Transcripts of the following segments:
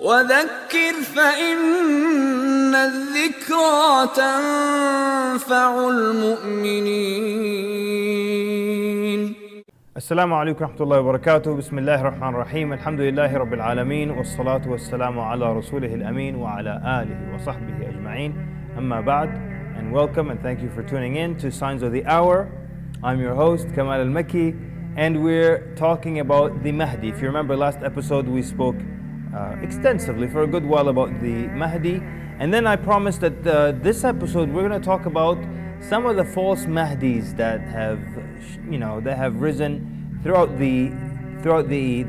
وذكر فإن الذكرى تنفع المؤمنين. السلام عليكم ورحمة الله وبركاته. بسم الله الرحمن الرحيم. الحمد لله رب العالمين والصلاة والسلام على رسوله الأمين وعلى آله وصحبه أجمعين. أما بعد, and welcome and thank you for tuning in to Signs of the Hour. I'm your host Kamal El Mekki, and we're talking about the Mahdi. If you remember last episode, we spoke extensively for a good while about the Mahdi, and then I promised that this episode we're going to talk about some of the false Mahdis that have, risen throughout the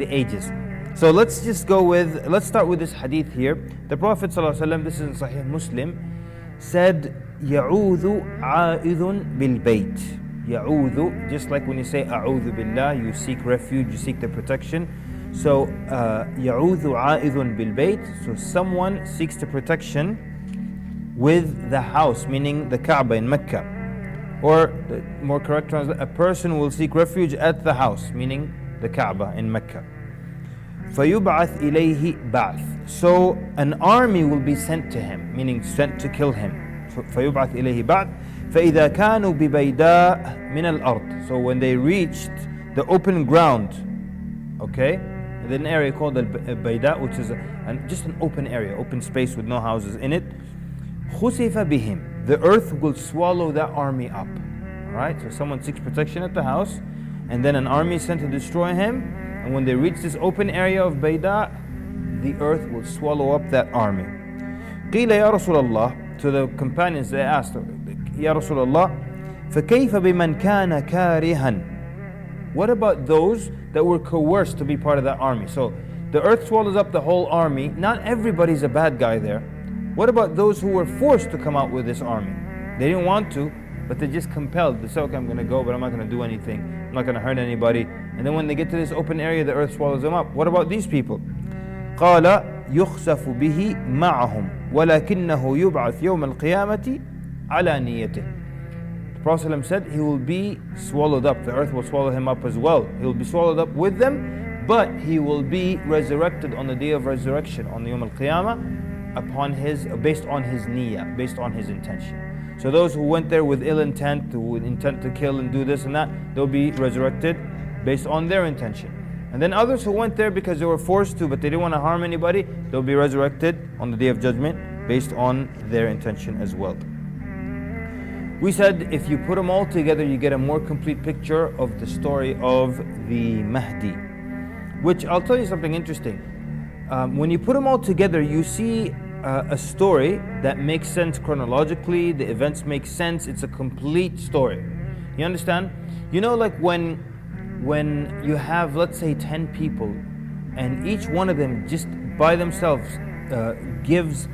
ages. So let's start with this hadith here. The Prophet ﷺ, this is in Sahih Muslim, said, "Ya'udhu a'idhun bil bayt." Ya'udhu, just like when you say a'udhu billah, you seek refuge, you seek the protection. So ya'udhu a'idhun bil bayt. So someone seeks the protection with the house, meaning the Kaaba in Mecca. Or the more correct translation, a person will seek refuge at the house, meaning the Kaaba in Mecca. فَيُبْعَثْ إِلَيْهِ بَعْث. So an army will be sent to him, meaning sent to kill him. فَيُبْعَثْ إِلَيْهِ بَعْث فَإِذَا كَانُوا بِبَيْدَاء مِنَ الْأَرْضِ. So when they reached the open ground, okay, there's an area called al-Bayda, which is just an open area, open space with no houses in it. خُسِفَ بِهِمْ. The earth will swallow that army up. Alright, so someone seeks protection at the house, and then an army is sent to destroy him, and when they reach this open area of Bayda, the earth will swallow up that army. قِيلَ يَا رَسُولَ اللَّهِ. To the companions, they asked, "Ya Rasulullah, فَكَيْفَ بِمَنْ كَانَ كَارِهًا." What about those that were coerced to be part of that army? So the earth swallows up the whole army. Not everybody's a bad guy there. What about those who were forced to come out with this army? They didn't want to, but they're just compelled. They say, okay, I'm going to go, but I'm not going to do anything. I'm not going to hurt anybody. And then when they get to this open area, the earth swallows them up. What about these people? قَالَ يُخْسَفُ بِهِ مَعَهُمْ وَلَكِنَّهُ يُبْعَثْ يَوْمَ الْقِيَامَةِ عَلَى نِيَّتِهِ. The Prophet ﷺ said he will be swallowed up. The earth will swallow him up as well. He will be swallowed up with them, but he will be resurrected on the day of resurrection, on the Yawm al-Qiyamah, based on his niyyah, based on his intention. So those who went there with ill intent, who intent to kill and do this and that, they'll be resurrected based on their intention. And then others who went there because they were forced to, but they didn't want to harm anybody, they'll be resurrected on the day of judgment based on their intention as well. We said if you put them all together, you get a more complete picture of the story of the Mahdi. Which, I'll tell you something interesting. When you put them all together, you see a story that makes sense chronologically, the events make sense, it's a complete story. You understand? You know, like when you have, let's say, 10 people, and each one of them just by themselves gives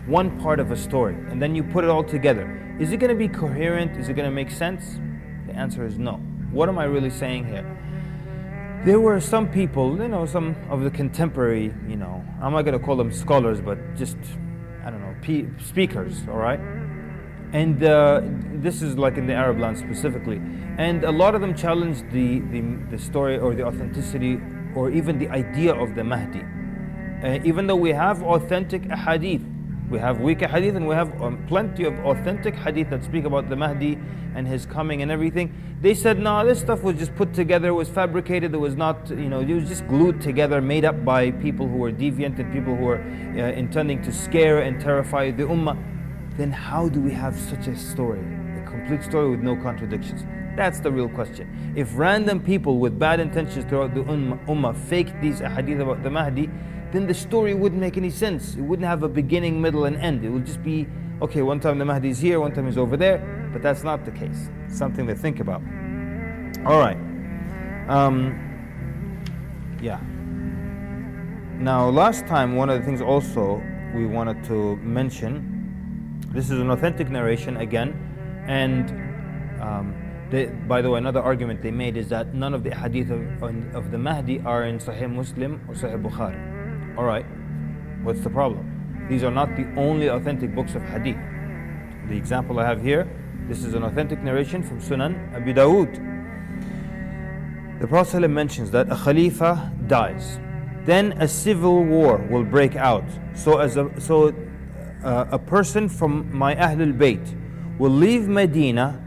one part of a story, and then you put it all together. Is it going to be coherent? Is it going to make sense? The answer is no. What am I really saying here? There were some people, some of the contemporary, I'm not going to call them scholars, but just, speakers, all right? And this is like in the Arab land specifically. And a lot of them challenged the story or the authenticity or even the idea of the Mahdi. Even though we have authentic ahadith, we have weak hadith and we have plenty of authentic hadith that speak about the Mahdi and his coming and everything. They said, no, this stuff was just put together, it was fabricated, it was not, it was just glued together, made up by people who were deviant and people who were intending to scare and terrify the ummah. Then how do we have such a story, a complete story with no contradictions? That's the real question. If random people with bad intentions throughout the ummah faked these hadith about the Mahdi, then the story wouldn't make any sense. It wouldn't have a beginning, middle, and end. It would just be, okay, one time the Mahdi is here, one time he's over there, but that's not the case. It's something to think about. All right. Now, last time, one of the things also we wanted to mention, this is an authentic narration again, and by the way, another argument they made is that none of the hadith of the Mahdi are in Sahih Muslim or Sahih Bukhari. Alright, what's the problem? These are not the only authentic books of hadith. The example I have here, this is an authentic narration from Sunan Abi Dawood. The Prophet ﷺ mentions that a Khalifa dies. then a civil war will break out. So a person from my Ahlul Bayt will leave Medina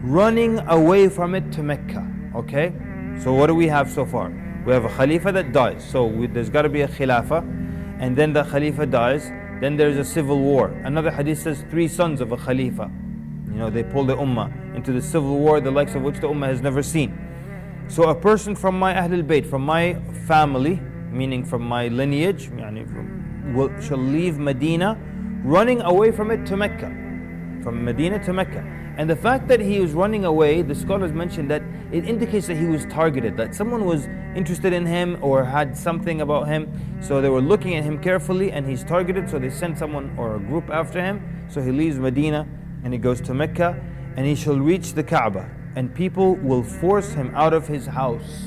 running away from it to Mecca. Okay? So what do we have so far? We have a Khalifa that dies. So there's got to be a Khilafah, and then the Khalifa dies. Then there's a civil war. Another hadith says 3 sons of a Khalifa. They pull the Ummah into the civil war, the likes of which the Ummah has never seen. So a person from my Ahlul Bayt, from my family, meaning from my lineage, shall leave Medina, running away from it to Mecca. From Medina to Mecca. And the fact that he was running away, the scholars mentioned that it indicates that he was targeted, that someone was interested in him or had something about him. So they were looking at him carefully and he's targeted, so they sent someone or a group after him. So he leaves Medina and he goes to Mecca, and he shall reach the Kaaba, and people will force him out of his house.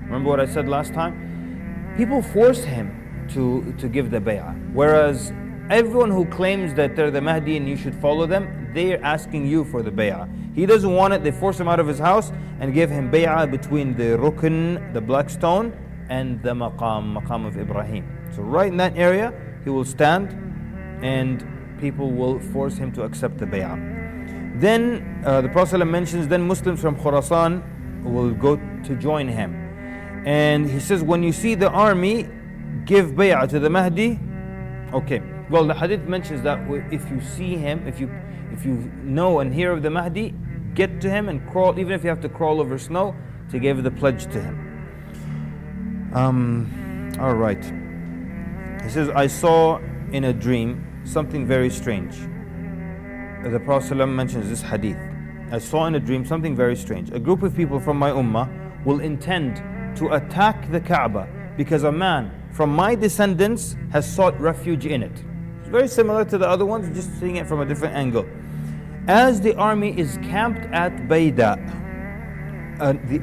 Remember what I said last time? People force him to give the bay'ah. Whereas everyone who claims that they're the Mahdi and you should follow them, they're asking you for the bay'ah. He doesn't want it, they force him out of his house and give him bay'ah between the Rukn, the black stone, and the Maqam of Ibrahim. So right in that area, he will stand and people will force him to accept the bay'ah. Then the Prophet ﷺ mentions, then Muslims from Khurasan will go to join him. And he says, when you see the army, give bay'ah to the Mahdi. Okay, well the hadith mentions that if you see him, if you know and hear of the Mahdi, get to him and crawl, even if you have to crawl over snow, to give the pledge to him. Alright. He says, I saw in a dream something very strange. The Prophet ﷺ mentions this hadith. I saw in a dream something very strange. A group of people from my ummah will intend to attack the Kaaba because a man from my descendants has sought refuge in it. It's very similar to the other ones, just seeing it from a different angle. As the army is camped at Bayda,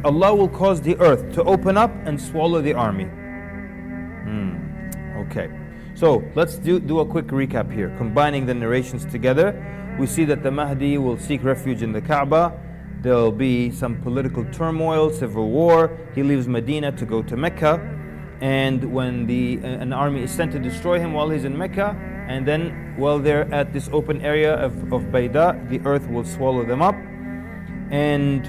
Allah will cause the earth to open up and swallow the army. Okay. So let's do a quick recap here. Combining the narrations together, we see that the Mahdi will seek refuge in the Kaaba. There will be some political turmoil, civil war. He leaves Medina to go to Mecca. And when an army is sent to destroy him while he's in Mecca, and then while they're at this open area of Bayda, the earth will swallow them up. And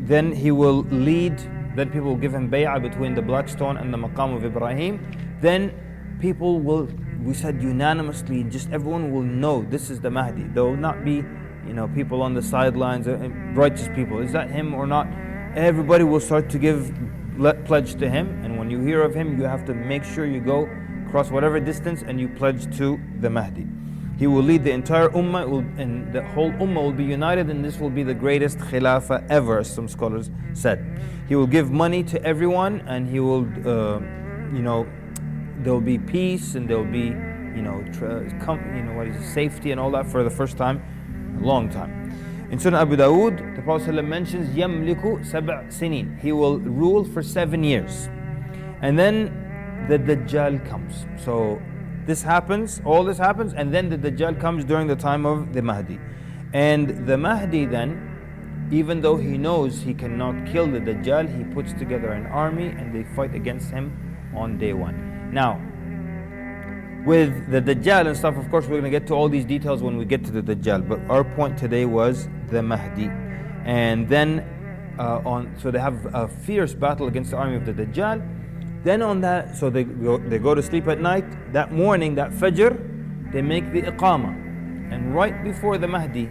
then he will lead, then people will give him bay'ah between the black stone and the Maqam of Ibrahim. Then people will, we said unanimously, just everyone will know this is the Mahdi. There will not be, people on the sidelines, righteous people. Is that him or not? Everybody will start to give pledge to him. And when you hear of him, you have to make sure you go across whatever distance and you pledge to the Mahdi. He will lead the entire ummah, and the whole ummah will be united, and this will be the greatest khilafah ever, as some scholars said. He will give money to everyone, and he will, there will be peace, and there will be, safety and all that for the first time, a long time. In Sunnah Abu Dawood, the Prophet ﷺ mentions يَمْلِكُ سَبْعْ سِنِينَ. He will rule for 7 years. And then the Dajjal comes. So all this happens, and then the Dajjal comes during the time of the Mahdi. And the Mahdi then, even though he knows he cannot kill the Dajjal, he puts together an army and they fight against him on day 1. Now, with the Dajjal and stuff, of course we're going to get to all these details when we get to the Dajjal, but our point today was the Mahdi. And then so they have a fierce battle against the army of the Dajjal. Then on that, so they go to sleep at night. That morning, that Fajr, they make the Iqamah. And right before the Mahdi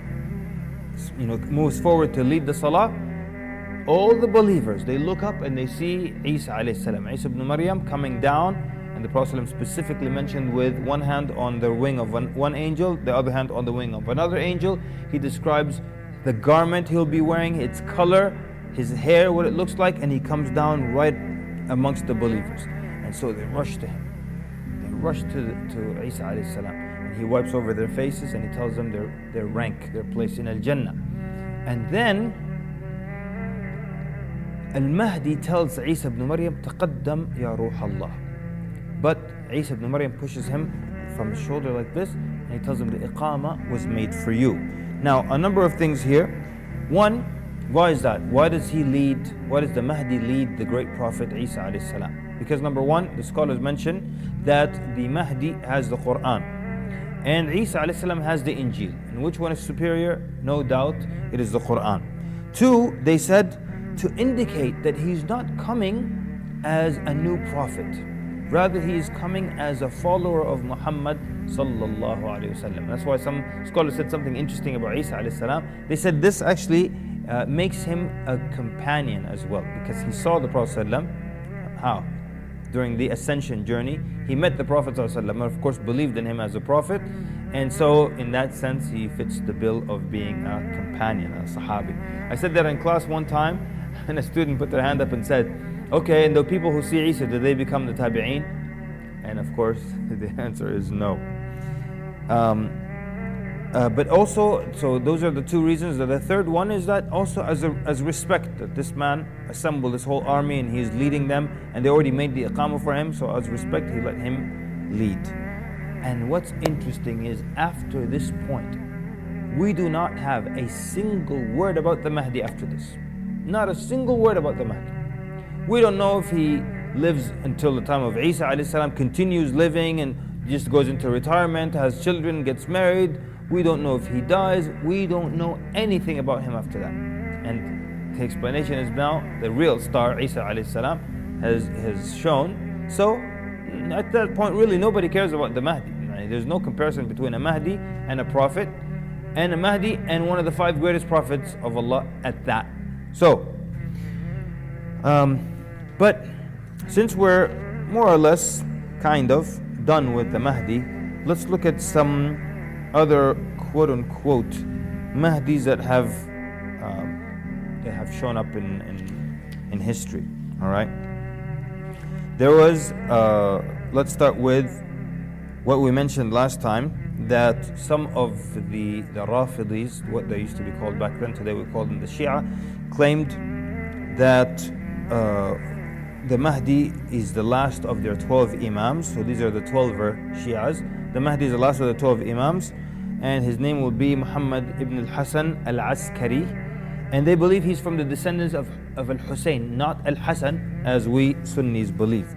moves forward to lead the Salah, all the believers, they look up and they see Isa alayhi salam, Isa ibn Maryam coming down. And the Prophet specifically mentioned with one hand on the wing of one angel, the other hand on the wing of another angel. He describes the garment he'll be wearing, its color, his hair, what it looks like, and he comes down right amongst the believers. And so they rush to him. They rush to Isa alayhi salam. And he wipes over their faces and he tells them their rank, their place in Al-Jannah. And then Al-Mahdi tells Isa ibn Maryam, تقدم يا روح الله. But Isa ibn Maryam pushes him from his shoulder like this, and he tells him the Iqamah was made for you. Now, a number of things here. One, why is that? Why does the Mahdi lead the great Prophet Isa alayhi salam? Because number one, the scholars mention that the Mahdi has the Qur'an and Isa alayhi salam has the Injil. And which one is superior? No doubt it is the Qur'an. Two, they said to indicate that he's not coming as a new prophet. Rather, he is coming as a follower of Muhammad sallallahu alayhi wasallam. That's why some scholars said something interesting about Isa alayhi salam. They said this actually makes him a companion as well, because he saw the Prophet sallam. How? During the ascension journey, he met the Prophet sallallahu alaihi wasallam, and of course believed in him as a prophet. And so in that sense, he fits the bill of being a companion, a sahabi. I said that in class one time, and a student put their hand up and said, okay, and the people who see Isa, do they become the tabi'een? And of course, the answer is no. But also, so those are the two reasons. The third one is that also as respect, that this man assembled this whole army and he is leading them, and they already made the iqamah for him, so as respect, he let him lead. And what's interesting is, after this point, we do not have a single word about the Mahdi after this. Not a single word about the Mahdi. We don't know if he lives until the time of Isa alayhi salam, continues living and just goes into retirement, has children, gets married. We don't know if he dies. We don't know anything about him after that. And the explanation is now the real star, Isa alayhi salam, has shown. So at that point, really nobody cares about the Mahdi. There's no comparison between a Mahdi and a prophet, and a Mahdi and one of the 5 greatest prophets of Allah at that. So, but since we're more or less kind of done with the Mahdi, let's look at some other quote-unquote Mahdis that have shown up in history. All right. There was. Let's start with what we mentioned last time, that some of the Rafidis, what they used to be called back then, today we call them the Shia, claimed that the Mahdi is the last of their 12 Imams. So these are the 12er Shias. The Mahdi is the last of the 12 Imams, and his name will be Muhammad ibn al-Hasan al-Askari. And they believe he's from the descendants of al-Hussein, not al-Hasan, as we Sunnis believe.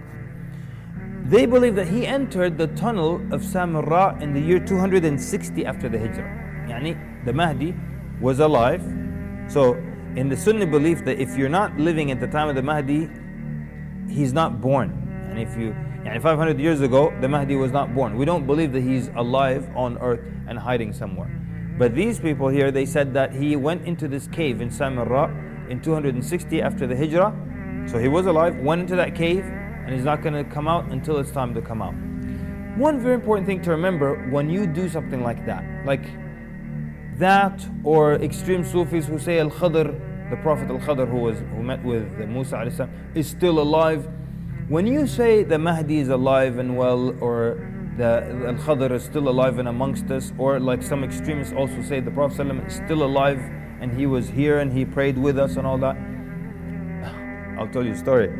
They believe that he entered the tunnel of Samarra in the year 260 after the Hijrah. Yani, the Mahdi was alive. So, in the Sunni belief that if you're not living at the time of the Mahdi, he's not born. And if you, 500 years ago, the Mahdi was not born. We don't believe that he's alive on earth and hiding somewhere. But these people here, they said that he went into this cave in Samarra in 260 after the Hijrah. So he was alive, went into that cave, and he's not going to come out until it's time to come out. One very important thing to remember when you do something like that, or extreme Sufis who say Al-Khadr, the Prophet Al-Khadr who met with Musa alayhi salam, is still alive. When you say the Mahdi is alive and well, or the Al-Khadr is still alive and amongst us, or like some extremists also say the Prophet ﷺ is still alive and he was here and he prayed with us and all that, I'll tell you a story.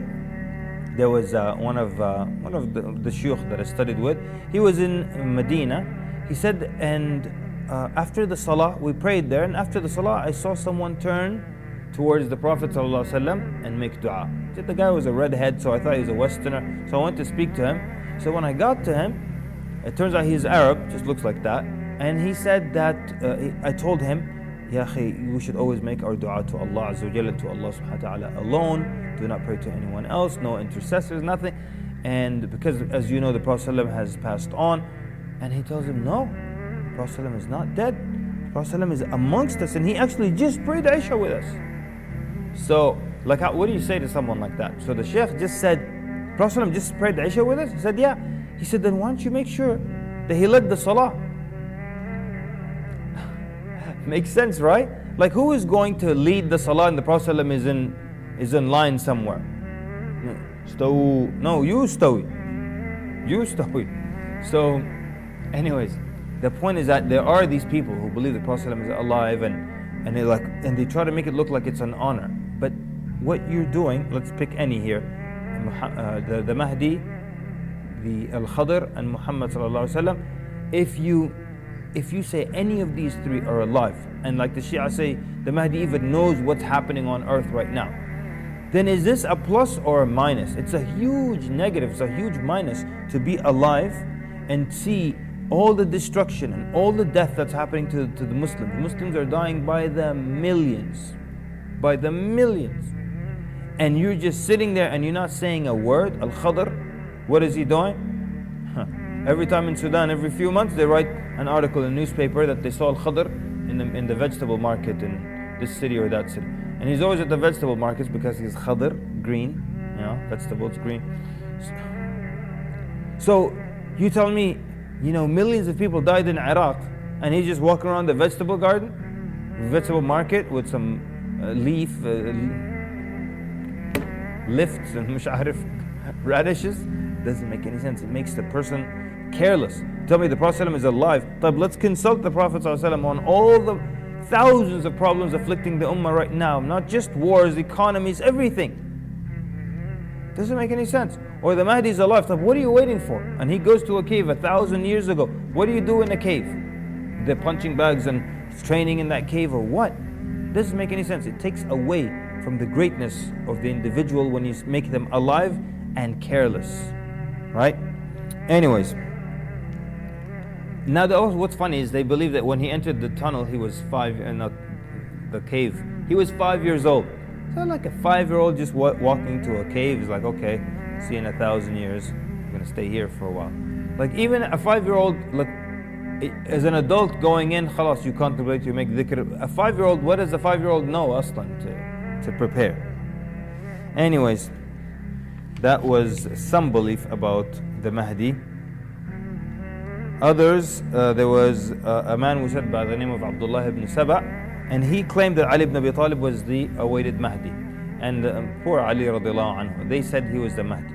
There was one of the shuyukh that I studied with. He was in Medina. He said, and after the salah, we prayed there, and after the salah, I saw someone turn towards the Prophet ﷺ and make dua. He said the guy was a redhead, so I thought he was a Westerner. So I went to speak to him. So when I got to him, it turns out he's Arab, just looks like that. And he said that, I told him, Ya akhi, we should always make our dua to Allah Azza wa Jalla, to Allah subhanahu wa ta'ala alone. Do not pray to anyone else, no intercessors, nothing. And because, as you know, the Prophet ﷺ has passed on. And he tells him, no, the Prophet ﷺ is not dead. The Prophet ﷺ is amongst us, and he actually just prayed Isha with us. So, like, what do you say to someone like that? So the Shaykh just said, Prophet ﷺ just prayed Isha with us? He said, yeah. He said, then why don't you make sure that he led the salah? Makes sense, right? Like, who is going to lead the salah and the Prophet ﷺ is in line somewhere? No, you stowy. So, anyways, the point is that there are these people who believe the Prophet ﷺ is alive, and they try to make it look like it's an honor. But what you're doing, let's pick any here, the Mahdi, the Al-Khadr, and Muhammad sallallahu alaihi wasallam. If you say any of these three are alive, and like the Shia say, the Mahdi even knows what's happening on earth right now, then is this a plus or a minus? It's a huge negative, it's a huge minus to be alive and see all the destruction and all the death that's happening to the Muslims. Muslims are dying by the millions. By the millions. And you're just sitting there and you're not saying a word. Al-Khadr, what is he doing? Every time in Sudan, every few months, they write an article in a newspaper that they saw Al-Khadr in the vegetable market in this city or that city. And he's always at the vegetable markets because he's Khadr, green, vegetables, green. So you tell me, millions of people died in Iraq and he's just walking around the vegetable vegetable market with some lifts and radishes. Doesn't make any sense. It makes the person careless. Tell me the Prophet ﷺ is alive. Let's consult the Prophet ﷺ on all the thousands of problems afflicting the Ummah right now. Not just wars, economies, everything. Doesn't make any sense. Or the Mahdi is alive. What are you waiting for? And he goes to a cave 1,000 years ago. What do you do in a cave? The punching bags and training in that cave or what? Doesn't make any sense. It takes away from the greatness of the individual when you make them alive and careless. Right? Anyways. Now what's funny is they believe that when he entered the tunnel, he was the cave. He was 5 years old. So like a 5-year-old just walking to a cave is like, okay, see you in 1,000 years. I'm going to stay here for a while. Like even a 5-year-old, as an adult going in, khalas, you contemplate, you make dhikr. A 5-year-old, what does a 5-year-old know aslan to prepare? Anyways, that was some belief about the Mahdi. Others, there was a man who said by the name of Abdullah ibn Saba, and he claimed that Ali ibn Abi Talib was the awaited Mahdi. And poor Ali radiallahu anhu, they said he was the Mahdi.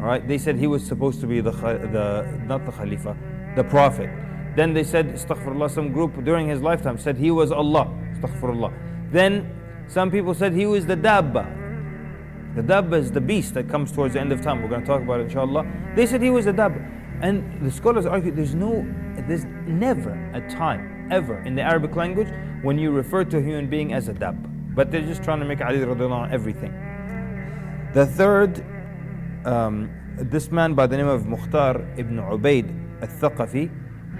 Alright, they said he was supposed to be not the Khalifa, the Prophet. Then they said, astaghfirullah, some group during his lifetime said he was Allah, astaghfirullah. Then some people said he was the Dabba. The Dabba is the beast that comes towards the end of time. We're going to talk about it inshallah. They said he was the Dabba. And the scholars argue there's never a time ever in the Arabic language when you refer to a human being as a dab. But they're just trying to make Ali radiallahu anhu everything. The third, this man by the name of Mukhtar ibn Ubaid al-Thaqafi,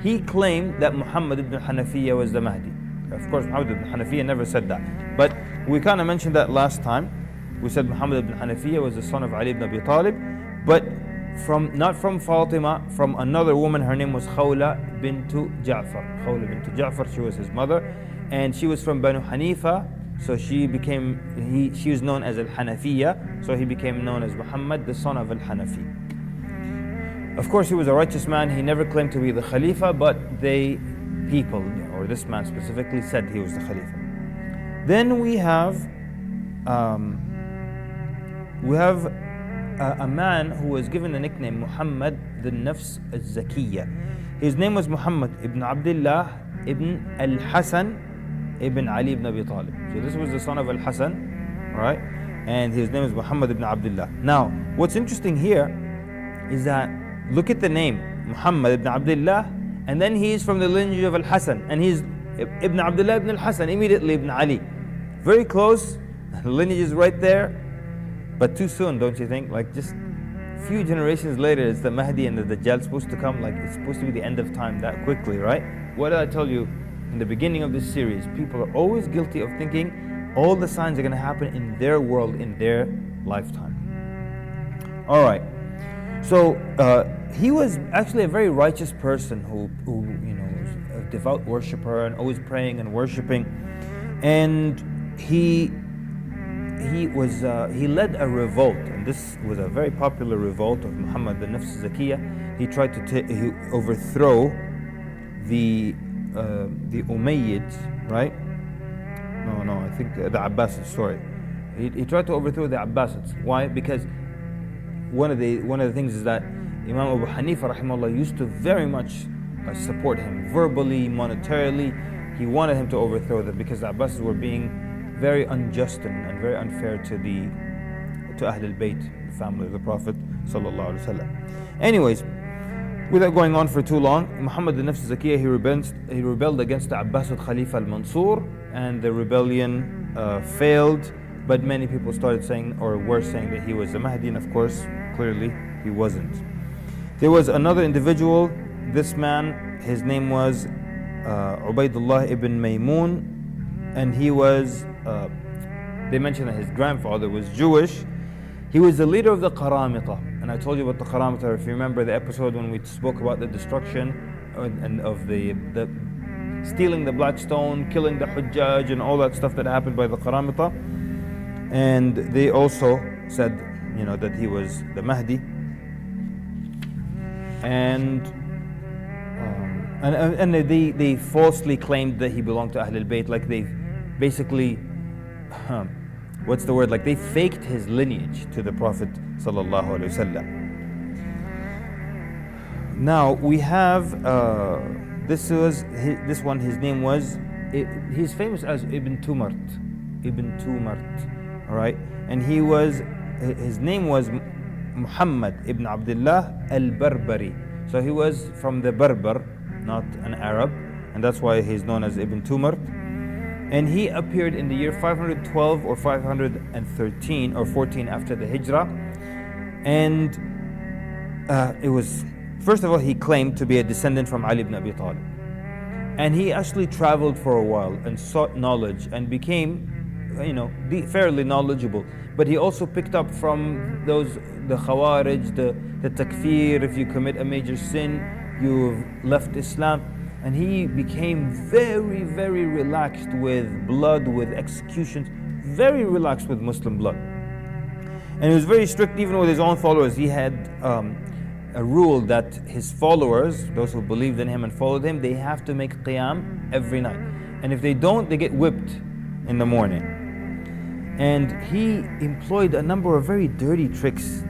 he claimed that Muhammad ibn Hanafiya was the Mahdi. Of course, Muhammad ibn Hanafiya never said that. But we kind of mentioned that last time. We said Muhammad ibn Hanafiya was the son of Ali ibn Abi Talib, but not from Fatima, from another woman. Her name was Khawla bint Ja'far. Khawla bint Ja'far, she was his mother, and she was from Banu Hanifa, so she was known as Al-Hanafiya, so he became known as Muhammad, the son of Al-Hanafi. Of course, he was a righteous man. He never claimed to be the Khalifa, but people, or this man specifically, said he was the Khalifa. Then we have a man who was given the nickname Muhammad the Nafs al-Zakiyya. His name was Muhammad ibn Abdullah ibn al-Hasan ibn Ali ibn Abi Talib. So this was the son of al-Hasan, right? And his name is Muhammad ibn Abdullah. Now, what's interesting here is that look at the name Muhammad ibn Abdullah, and then he is from the lineage of al-Hasan, and he's Ibn Abdullah ibn al-Hasan, immediately Ibn Ali. Very close, the lineage is right there. But too soon, don't you think? Like just a few generations later, is the Mahdi and the Dajjal supposed to come? Like it's supposed to be the end of time that quickly, right? What did I tell you in the beginning of this series? People are always guilty of thinking all the signs are going to happen in their world, in their lifetime. All right. So he was actually a very righteous person who was a devout worshiper and always praying and worshiping, and he led a revolt, and this was a very popular revolt of Muhammad the Nafs Zakiyya. He tried to overthrow the Umayyads, right? No, I think the Abbasids. Sorry, he tried to overthrow the Abbasids. Why? Because one of the things is that Imam Abu Hanifa rahimahullah used to very much support him verbally, monetarily. He wanted him to overthrow them because the Abbasids were being very unjust and very unfair to Ahl al-Bayt, the family of the Prophet sallallahu alaihi wasallam. Anyways, without going on for too long, Muhammad the Nafs Zakiyya, he rebelled against the Abbasid Khalifa al-Mansur, and the rebellion failed, but many people started saying, or were saying, that he was the Mahdi, and of course, clearly, he wasn't. There was another individual, this man, his name was Ubaidullah ibn Maymun, and he was, they mentioned that his grandfather was Jewish. He was the leader of the Qaramita, and I told you about the Qaramita, if you remember the episode when we spoke about the destruction and of the stealing the black stone, killing the Hujjaj, and all that stuff that happened by the Qaramita. And they also said, that he was the Mahdi. And they falsely claimed that he belonged to Ahlul Bayt, like they basically, like they faked his lineage to the Prophet sallallahu alaihi wasallam. Now we have this one. His name was, he's famous as Ibn Tumart. All right, and his name was Muhammad ibn Abdullah al-Barbari. So he was from the Berber, not an Arab, and that's why he's known as Ibn Tumart. And he appeared in the year 512 or 513 or 14 after the Hijrah. And it was, first of all, he claimed to be a descendant from Ali ibn Abi Talib. And he actually traveled for a while and sought knowledge and became, fairly knowledgeable. But he also picked up from the Khawarij, the takfir, if you commit a major sin, you've left Islam. And he became very, very relaxed with blood, with executions, very relaxed with Muslim blood. And he was very strict even with his own followers. He had a rule that his followers, those who believed in him and followed him, they have to make qiyam every night. And if they don't, they get whipped in the morning. And he employed a number of very dirty tricks.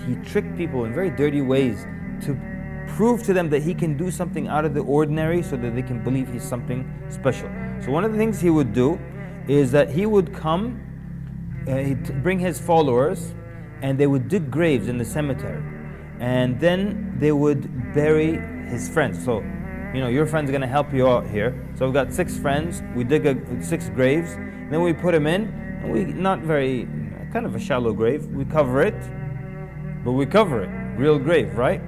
He tricked people in very dirty ways to prove to them that he can do something out of the ordinary so that they can believe he's something special. So one of the things he would do is that he would come, he'd bring his followers, and they would dig graves in the cemetery. And then they would bury his friends. So, your friend's gonna help you out here. So we've got 6 friends, we dig 6 graves, then we put them in, and kind of a shallow grave, we cover it, but we cover it, real grave, right?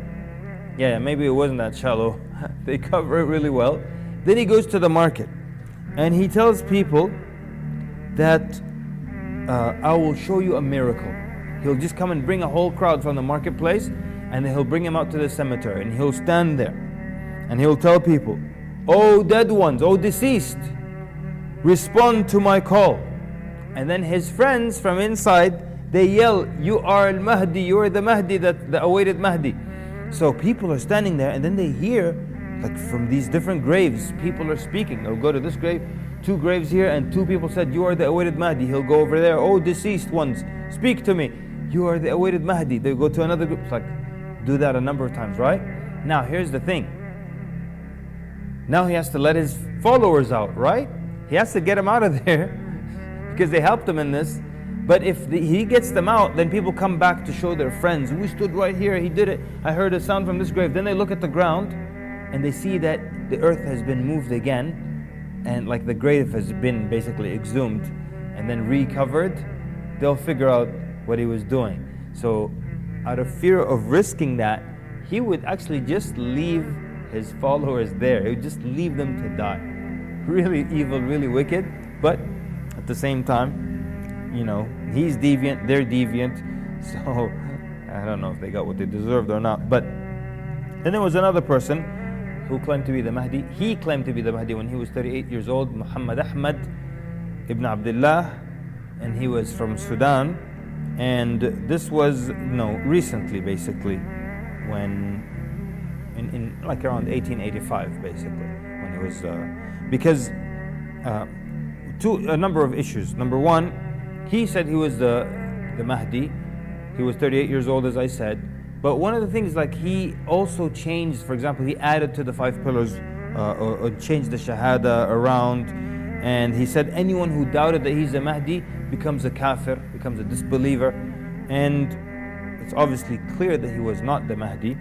Yeah, maybe it wasn't that shallow. They cover it really well. Then he goes to the market and he tells people that I will show you a miracle. He'll just come and bring a whole crowd from the marketplace, and then he'll bring him out to the cemetery, and he'll stand there and he'll tell people, "Oh dead ones, oh deceased, respond to my call." And then his friends from inside, they yell, "You are al-Mahdi, you are the Mahdi, the awaited Mahdi." So people are standing there, and then they hear, like from these different graves, people are speaking. They'll go to this grave, 2 graves here, and 2 people said, "You are the awaited Mahdi." He'll go over there, "Oh deceased ones, speak to me. You are the awaited Mahdi." They'll go to another group, it's like, do that a number of times, right? Now here's the thing. Now he has to let his followers out, right? He has to get them out of there because they helped him in this. But if he gets them out, then people come back to show their friends. "We stood right here, he did it. I heard a sound from this grave." Then they look at the ground and they see that the earth has been moved again, and like the grave has been basically exhumed and then recovered. They'll figure out what he was doing. So out of fear of risking that, he would actually just leave his followers there. He would just leave them to die. Really evil, really wicked, but at the same time, he's deviant, they're deviant, so I don't know if they got what they deserved or not. But then there was another person who claimed to be the Mahdi. He claimed to be the Mahdi when he was 38 years old, Muhammad Ahmad ibn Abdullah, and he was from Sudan. And this was recently, basically, when in like around 1885, basically, when he was because a number of issues. Number one, he said he was the Mahdi. He was 38 years old, as I said. But one of the things, like, he also changed, for example, he added to the 5 pillars or changed the Shahada around. And he said anyone who doubted that he's the Mahdi becomes a kafir, becomes a disbeliever. And it's obviously clear that he was not the Mahdi.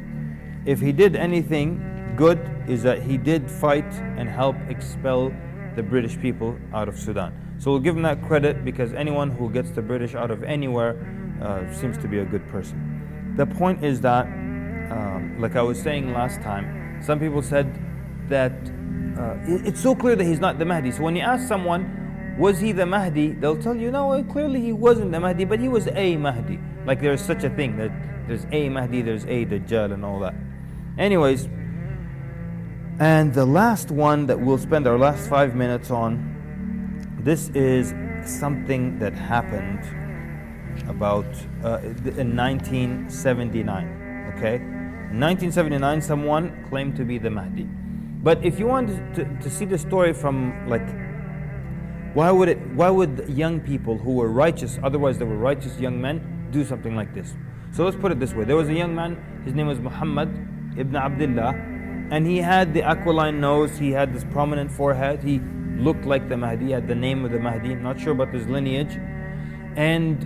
If he did anything good, is that he did fight and help expel the British people out of Sudan. So we'll give him that credit, because anyone who gets the British out of anywhere seems to be a good person. The point is that, like I was saying last time, some people said that it's so clear that he's not the Mahdi. So when you ask someone, was he the Mahdi? They'll tell you, no, clearly he wasn't the Mahdi, but he was a Mahdi. Like there's such a thing, that there's a Mahdi, there's a Dajjal and all that. Anyways, and the last one that we'll spend our last 5 minutes on, this is something that happened about in 1979, okay? In 1979, someone claimed to be the Mahdi. But if you want to see the story from, like, why would young people who were righteous, otherwise they were righteous young men, do something like this? So let's put it this way. There was a young man, his name was Muhammad ibn Abdullah, and he had the aquiline nose, he had this prominent forehead, he looked like the Mahdi, had the name of the Mahdi. I'm not sure about his lineage. And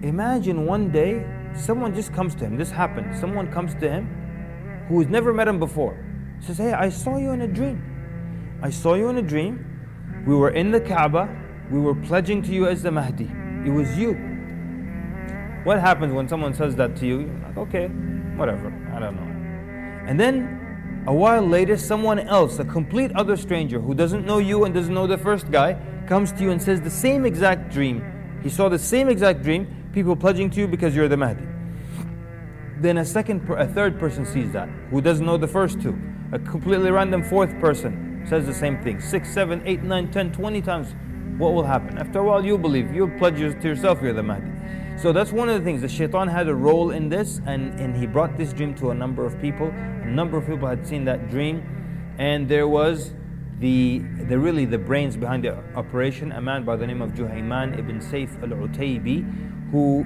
imagine one day, someone just comes to him. This happened. Someone comes to him who has never met him before. Says, hey, I saw you in a dream. I saw you in a dream. We were in the Kaaba. We were pledging to you as the Mahdi. It was you. What happens when someone says that to you? You're like, okay, whatever, I don't know. And then a while later, someone else, a complete other stranger who doesn't know you and doesn't know the first guy, comes to you and says the same exact dream. He saw the same exact dream, people pledging to you because you're the Mahdi. Then a third person sees that, who doesn't know the first two. A completely random fourth person says the same thing. 6, 7, 8, 9, 10, 20 times. What will happen? After a while, you believe. You'll pledge to yourself you're the Mahdi. So that's one of the things. The shaitan had a role in this, and he brought this dream to a number of people. A number of people had seen that dream, and there was the brains behind the operation, a man by the name of Juhayman ibn Sayf al-Utaybi, who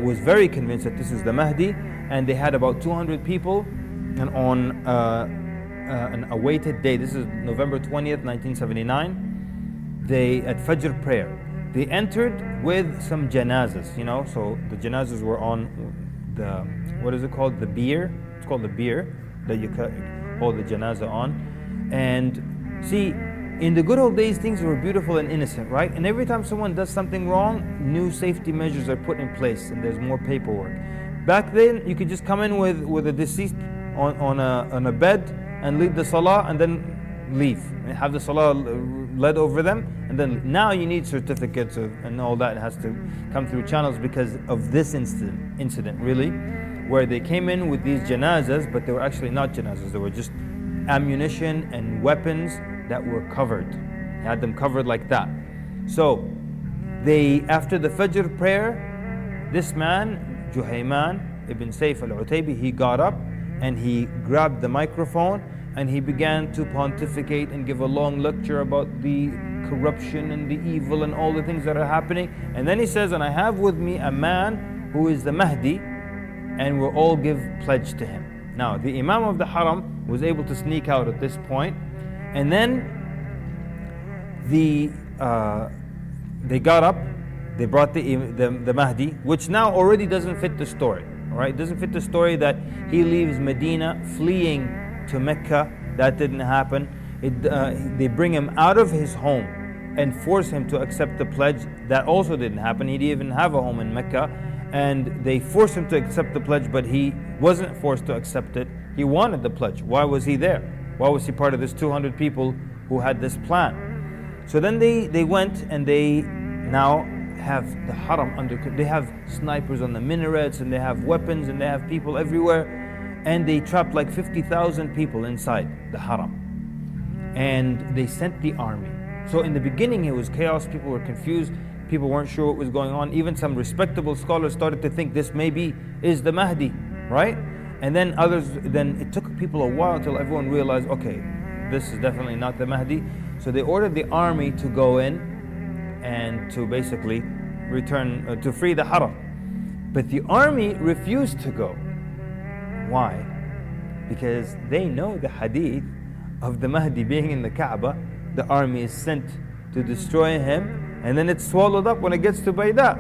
was very convinced that this is the Mahdi, and they had about 200 people, and on an awaited day, this is November 20th, 1979, they, at Fajr prayer, they entered with some janazas, so the janazas were on the, what is it called? The bier. It's called the bier that you hold the janaza on. And see, in the good old days, things were beautiful and innocent, right? And every time someone does something wrong, new safety measures are put in place and there's more paperwork. Back then, you could just come in with a deceased on a bed and lead the salah and then leave and have the salah led over them, and then now you need certificates and all that. It has to come through channels because of this incident really, where they came in with these janazas, but they were actually not janazas. They were just ammunition and weapons that were covered. They had them covered like that. So after the Fajr prayer, this man Juhayman ibn Sayf al-Utaybi, he got up and he grabbed the microphone and he began to pontificate and give a long lecture about the corruption and the evil and all the things that are happening. And then he says, and I have with me a man who is the Mahdi, and we'll all give pledge to him. Now, the Imam of the Haram was able to sneak out at this point, and then they got up, they brought the Mahdi, which now already doesn't fit the story. All right, it doesn't fit the story that he leaves Medina fleeing to Mecca. That didn't happen. They bring him out of his home and force him to accept the pledge. That also didn't happen. He didn't even have a home in Mecca, and they forced him to accept the pledge, but he wasn't forced to accept it. He wanted the pledge. Why was he there? Why was he part of this 200 people who had this plan? So then they went and they now have the Haram under control. They have snipers on the minarets, and they have weapons, and they have people everywhere. And they trapped like 50,000 people inside the Haram. And they sent the army. So in the beginning it was chaos, people were confused, people weren't sure what was going on. Even some respectable scholars started to think this maybe is the Mahdi, right? And then it took people a while until everyone realized, okay, this is definitely not the Mahdi. So they ordered the army to go in and to basically return, to free the Haram. But the army refused to go. Why? Because they know the hadith of the Mahdi being in the Kaaba. The army is sent to destroy him, and then it's swallowed up when it gets to Bayda.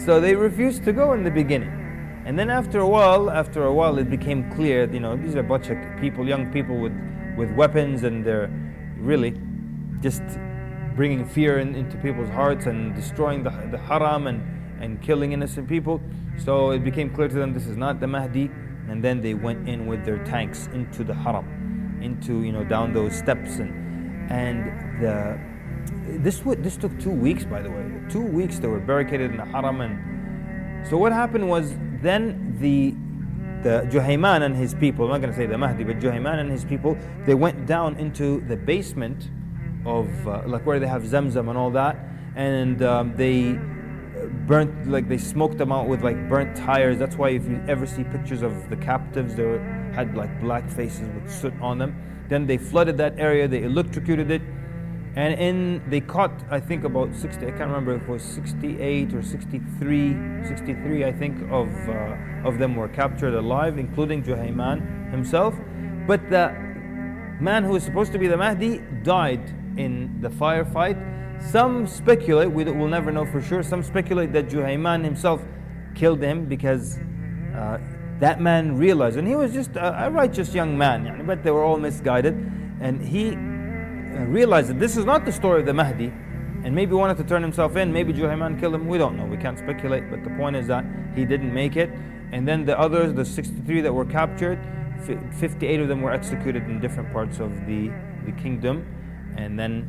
So they refused to go in the beginning. And then after a while it became clear, these are a bunch of people, young people with weapons, and they're really just bringing fear into people's hearts and destroying the haram and killing innocent people. So it became clear to them this is not the Mahdi, and then they went in with their tanks into the haram, into down those steps, this took 2 weeks, by the way. 2 weeks they were barricaded in the haram. And so what happened was, then the Juhayman and his people, I'm not going to say the Mahdi, but Juhayman and his people, they went down into the basement of like where they have Zamzam and all that, and they burnt, like they smoked them out with like burnt tires. That's why if you ever see pictures of the captives, they had like black faces with soot on them. Then they flooded that area, they electrocuted it, and they caught, I think, about 60, I can't remember if it was 68 or 63 I think of them were captured alive, including Juhayman himself. But the man who was supposed to be the Mahdi died in the firefight. Some speculate, we will never know for sure, some speculate that Juhayman himself killed him, because that man realized, and he was just a righteous young man, but they were all misguided, and he realized that this is not the story of the Mahdi, and maybe wanted to turn himself in. Maybe Juhayman killed him, we don't know, we can't speculate, but the point is that he didn't make it. And then the others, the 63 that were captured, 58 of them were executed in different parts of the kingdom, and then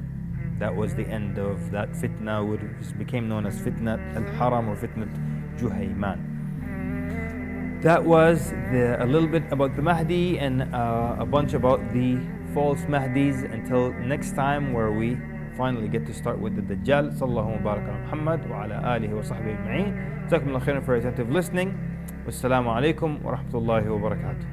that was the end of that fitna, which became known as Fitnat al-Haram or Fitnat Juhayman. That was a little bit about the Mahdi and a bunch about the false Mahdis, until next time, where we finally get to start with the Dajjal. Sallallahu barak ala Muhammad wa ala alihi wa sahbihi ajma'in. Jazakumullah khairan for your attentive listening. Wassalamu alaikum wa rahmatullahi wa barakatuh.